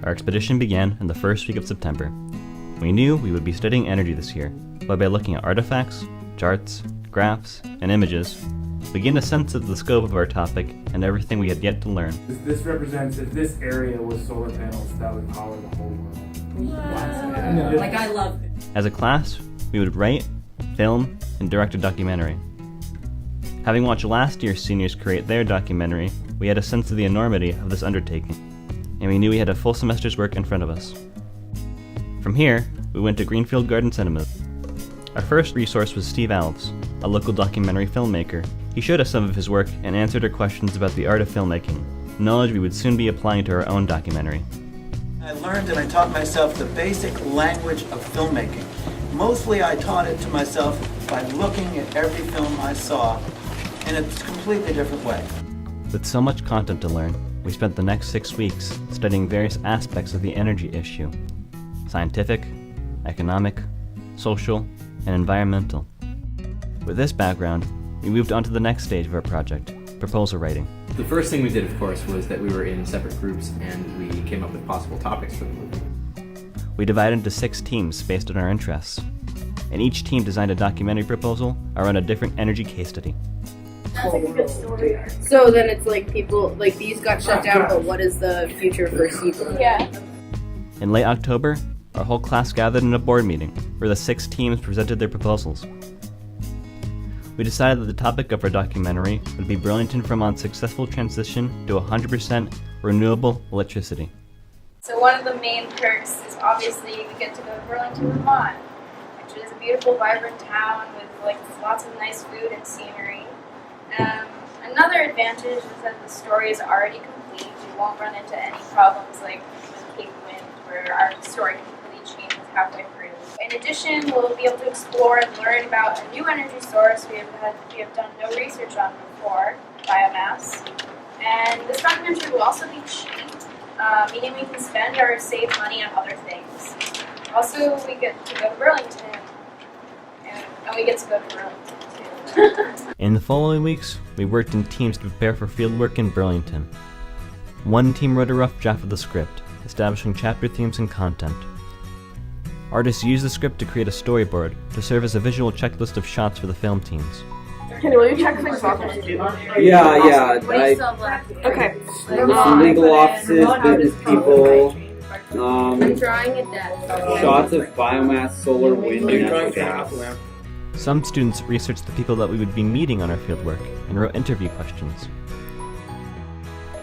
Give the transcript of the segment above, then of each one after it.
Our expedition began in the first week of September. We knew we would be studying energy this year, but by looking at artifacts, charts, graphs, and images, we gained a sense of the scope of our topic and everything we had yet to learn. This represents if this area was solar panels, that would power the whole world. Wow. Like, I love it. As a class, we would write, film, and direct a documentary. Having watched last year's seniors create their documentary, we had a sense of the enormity of this undertaking, and we knew we had a full semester's work in front of us. From here, we went to Greenfield Garden Cinemas. Our first resource was Steve Alves, a local documentary filmmaker. He showed us some of his work and answered our questions about the art of filmmaking, knowledge we would soon be applying to our own documentary. I learned and I taught myself the basic language of filmmaking. Mostly I taught it to myself by looking at every film I saw in a completely different way. With so much content to learn, we spent the next 6 weeks studying various aspects of the energy issue: scientific, economic, social, and environmental. With this background, we moved on to the next stage of our project, proposal writing. The first thing we did, of course, was that we were in separate groups and we came up with possible topics for the movie. We divided into 6 teams based on our interests, and each team designed a documentary proposal around a different energy case study. That's like a good story. So then it's like people, like these got shut down, but what is the future for sequel? Yeah. In late October, our whole class gathered in a board meeting where the 6 teams presented their proposals. We decided that the topic of our documentary would be Burlington, Vermont's successful transition to 100% renewable electricity. So one of the main perks is obviously we get to go to Burlington, Vermont, which is a beautiful, vibrant town with lots of nice food and scenery. Another advantage is that the story is already complete. We won't run into any problems like with Cape Wind, where our story completely changes halfway through. In addition, we'll be able to explore and learn about a new energy source we have done no research on before, biomass. And this documentary will also be cheap, meaning we can spend or save money on other things. Also, we get to go to Burlington, and we get to go to Burlington too. In the following weeks, we worked in teams to prepare for fieldwork in Burlington. One team wrote a rough draft of the script, establishing chapter themes and content. Artists used the script to create a storyboard to serve as a visual checklist of shots for the film teams. Kenny, will you check things off? Yeah. Okay. Some legal offices, business people, I'm drawing it down. shots of biomass, solar, wind, and natural gas. Some students researched the people that we would be meeting on our fieldwork and wrote interview questions.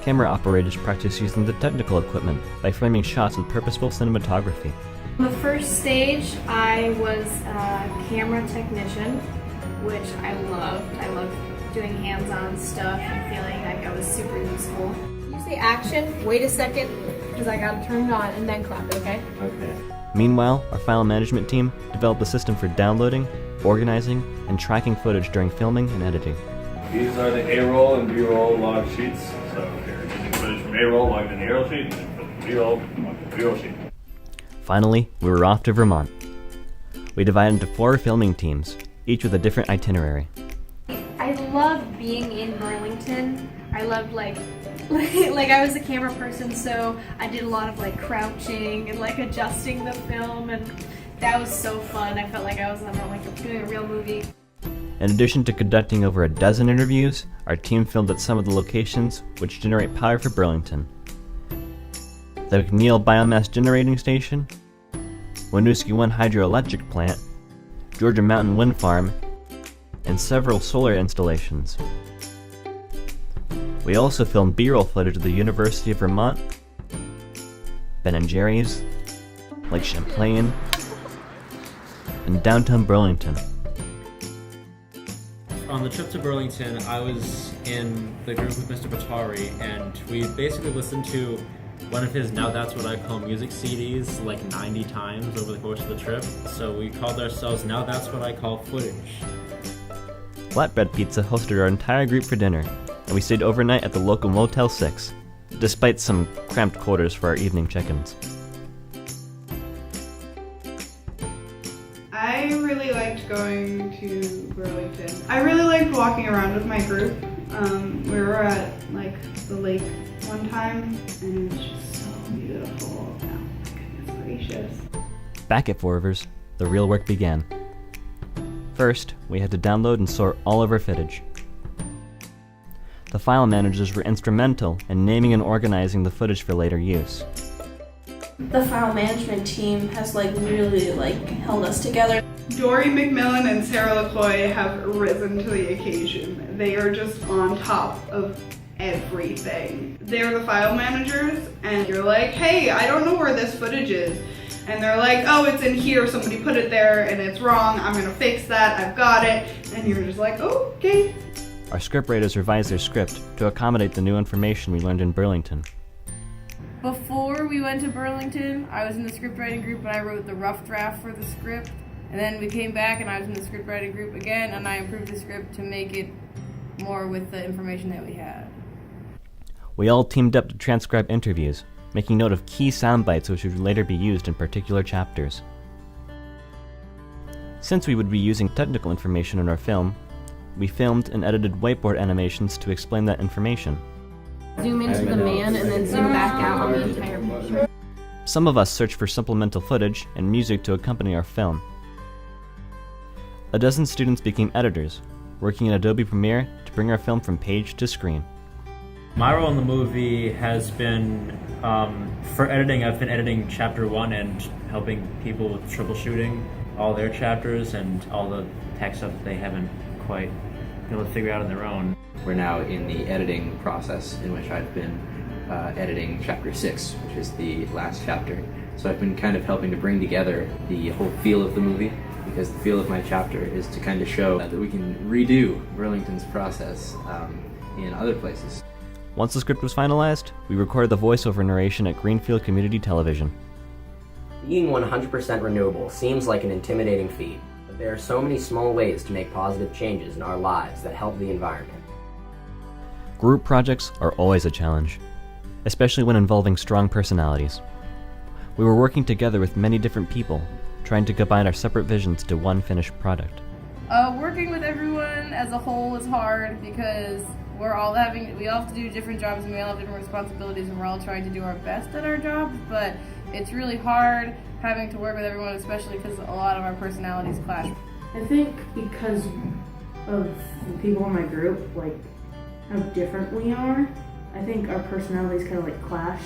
Camera operators practiced using the technical equipment by framing shots with purposeful cinematography. On the first stage, I was a camera technician, which I loved. I loved doing hands-on stuff and feeling like I was super useful. You say action, wait a second, because I gotta turn it on and then clap it, okay? Okay. Meanwhile, our file management team developed a system for downloading, organizing, and tracking footage during filming and editing. These are the A-roll and B-roll log sheets. So if you're using footage from A-roll logged in the A-roll sheet, and put the B-roll on the B-roll sheet. Finally, we were off to Vermont. We divided into 4 filming teams, each with a different itinerary. I love being in Burlington. I loved like I was a camera person, so I did a lot of crouching and adjusting the film, and that was so fun. I felt like I was doing a real movie. In addition to conducting over a dozen interviews, our team filmed at some of the locations which generate power for Burlington. The McNeil Biomass Generating Station, Winooski 1 Hydroelectric Plant, Georgia Mountain Wind Farm, and several solar installations. We also filmed B-roll footage of the University of Vermont, Ben & Jerry's, Lake Champlain, and downtown Burlington. On the trip to Burlington, I was in the group with Mr. Batari, and we basically listened to one of his Now That's What I Call Music CDs 90 times over the course of the trip. So we called ourselves Now That's What I Call Footage. Flatbread Pizza hosted our entire group for dinner, and we stayed overnight at the local Motel 6, despite some cramped quarters for our evening check-ins. I really liked going to Burlington. I really liked walking around with my group. We were at like the lake one time, and it was just so beautiful. Oh my goodness gracious. Back at Forever's, the real work began. First, we had to download and sort all of our footage. The file managers were instrumental in naming and organizing the footage for later use. The file management team has really held us together. Dory McMillan and Sarah LaCoy have risen to the occasion. They are just on top of everything. They're the file managers, and you're like, hey, I don't know where this footage is. And they're like, oh, it's in here, somebody put it there, and it's wrong, I'm gonna fix that, I've got it. And you're just like, oh, okay. Our scriptwriters revised their script to accommodate the new information we learned in Burlington. Before we went to Burlington, I was in the scriptwriting group and I wrote the rough draft for the script. And then we came back and I was in the scriptwriting group again and I improved the script to make it more with the information that we had. We all teamed up to transcribe interviews, making note of key sound bites which would later be used in particular chapters. Since we would be using technical information in our film, we filmed and edited whiteboard animations to explain that information. Zoom into the man and then zoom back out on the entire picture. Some of us searched for supplemental footage and music to accompany our film. A dozen students became editors, working in Adobe Premiere to bring our film from page to screen. My role in the movie has been, for editing, I've been editing chapter 1 and helping people with troubleshooting all their chapters and all the tech stuff that they haven't quite been able to figure out on their own. We're now in the editing process in which I've been editing chapter 6, which is the last chapter. So I've been kind of helping to bring together the whole feel of the movie, because the feel of my chapter is to kind of show that we can redo Burlington's process in other places. Once the script was finalized, we recorded the voiceover narration at Greenfield Community Television. Being 100% renewable seems like an intimidating feat, but there are so many small ways to make positive changes in our lives that help the environment. Group projects are always a challenge, especially when involving strong personalities. We were working together with many different people, trying to combine our separate visions to one finished product. Working with everyone as a whole is hard because we all have to do different jobs and we all have different responsibilities and we're all trying to do our best at our jobs, but it's really hard having to work with everyone, especially because a lot of our personalities clash. I think because of the people in my group, how different we are, I think our personalities kind of clash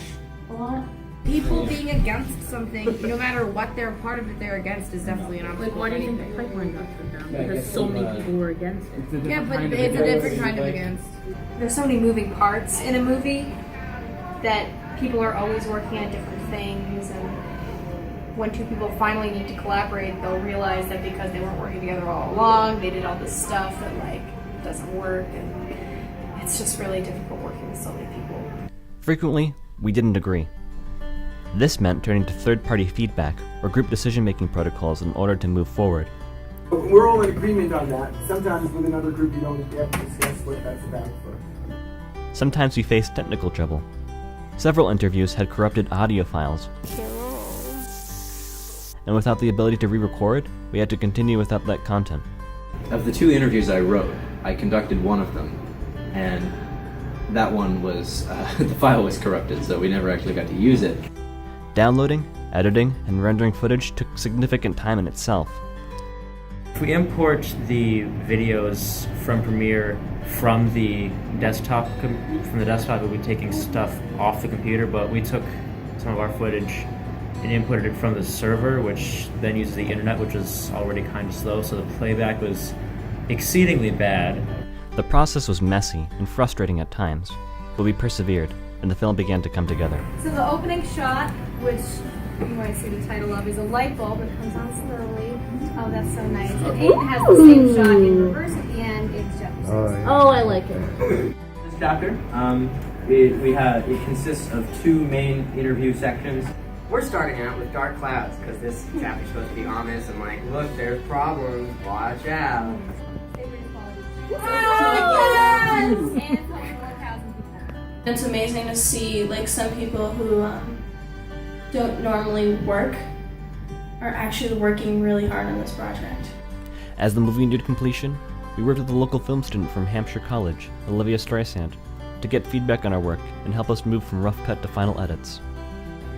a lot. People being against something, no matter what they're part of it, they're against is definitely an obstacle. Why do you think the pipeline got shut down? Because so many people were against it. Yeah, but it's a different kind of against. There's so many moving parts in a movie that people are always working on different things, and when two people finally need to collaborate, they'll realize that because they weren't working together all along, they did all this stuff that doesn't work, and it's just really difficult working with so many people. Frequently, we didn't agree. This meant turning to third-party feedback or group decision-making protocols in order to move forward. We're all in agreement on that. Sometimes with another group you don't have to discuss what that's about first. Sometimes we faced technical trouble. Several interviews had corrupted audio files. And without the ability to re-record, we had to continue without that content. Of the 2 interviews I wrote, I conducted one of them, and that one was, the file was corrupted, so we never actually got to use it. Downloading, editing, and rendering footage took significant time in itself. If we import the videos from Premiere from the desktop, we'll be taking stuff off the computer, but we took some of our footage and imported it from the server, which then uses the internet, which was already kind of slow, so the playback was exceedingly bad. The process was messy and frustrating at times, but we persevered, and the film began to come together. So the opening shot, which you might see the title of, is a light bulb that comes on slowly. Oh, that's so nice. And Aiden has the same shot in reverse at the end. It's Jefferson. Oh, I like it. This chapter, it consists of 2 main interview sections. We're starting out with dark clouds because this chapter's supposed to be ominous and look, there's problems, watch out. It's amazing to see some people who don't normally work are actually working really hard on this project. As the movie neared completion, we worked with a local film student from Hampshire College, Olivia Streisand, to get feedback on our work and help us move from rough cut to final edits.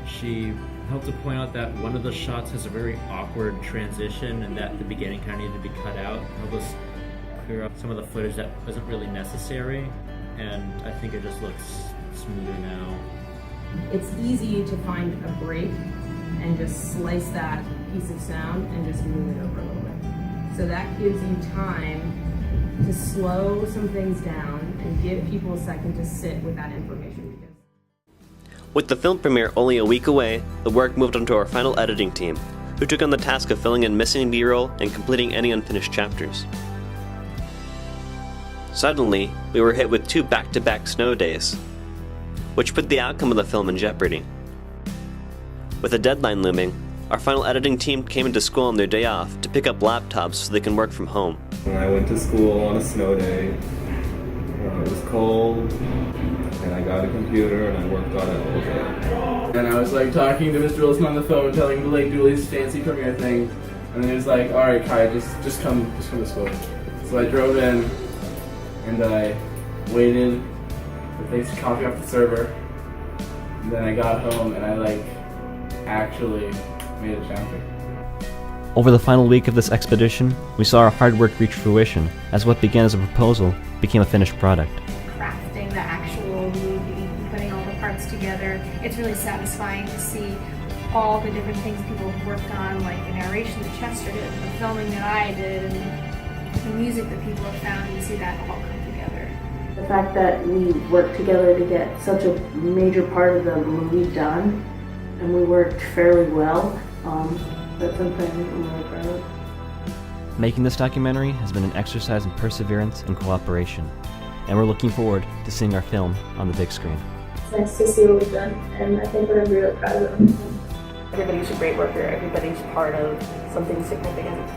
She helped to point out that one of the shots has a very awkward transition and that the beginning kind of needed to be cut out. Help us clear up some of the footage that wasn't really necessary, and I think it just looks smoother now. It's easy to find a break and just slice that piece of sound and just move it over a little bit. So that gives you time to slow some things down and give people a second to sit with that information. With the film premiere only a week away, the work moved on to our final editing team, who took on the task of filling in missing B-roll and completing any unfinished chapters. Suddenly, we were hit with 2 back-to-back snow days, which put the outcome of the film in jeopardy. With a deadline looming, our final editing team came into school on their day off to pick up laptops so they can work from home. When I went to school on a snow day, it was cold, and I got a computer and I worked on it all day. And I was like talking to Mr. Wilson on the phone, telling him to like do his fancy premiere thing, and then he was like, "All right, Kai, just come to school." So I drove in, and I waited for things to copy off the server, and then I got home and I like actually made a chapter. Over the final week of this expedition, we saw our hard work reach fruition, as what began as a proposal became a finished product. Crafting the actual movie, putting all the parts together, it's really satisfying to see all the different things people have worked on, like the narration that Chester did, the filming that I did, and the music that people have found, and see that all come together. The fact that we worked together to get such a major part of the movie done, and we worked fairly well, that's something I'm really proud of. Making this documentary has been an exercise in perseverance and cooperation, and we're looking forward to seeing our film on the big screen. It's nice to see what we've done, and I think we're going to be really proud of it. Everybody's a great worker. Everybody's part of something significant.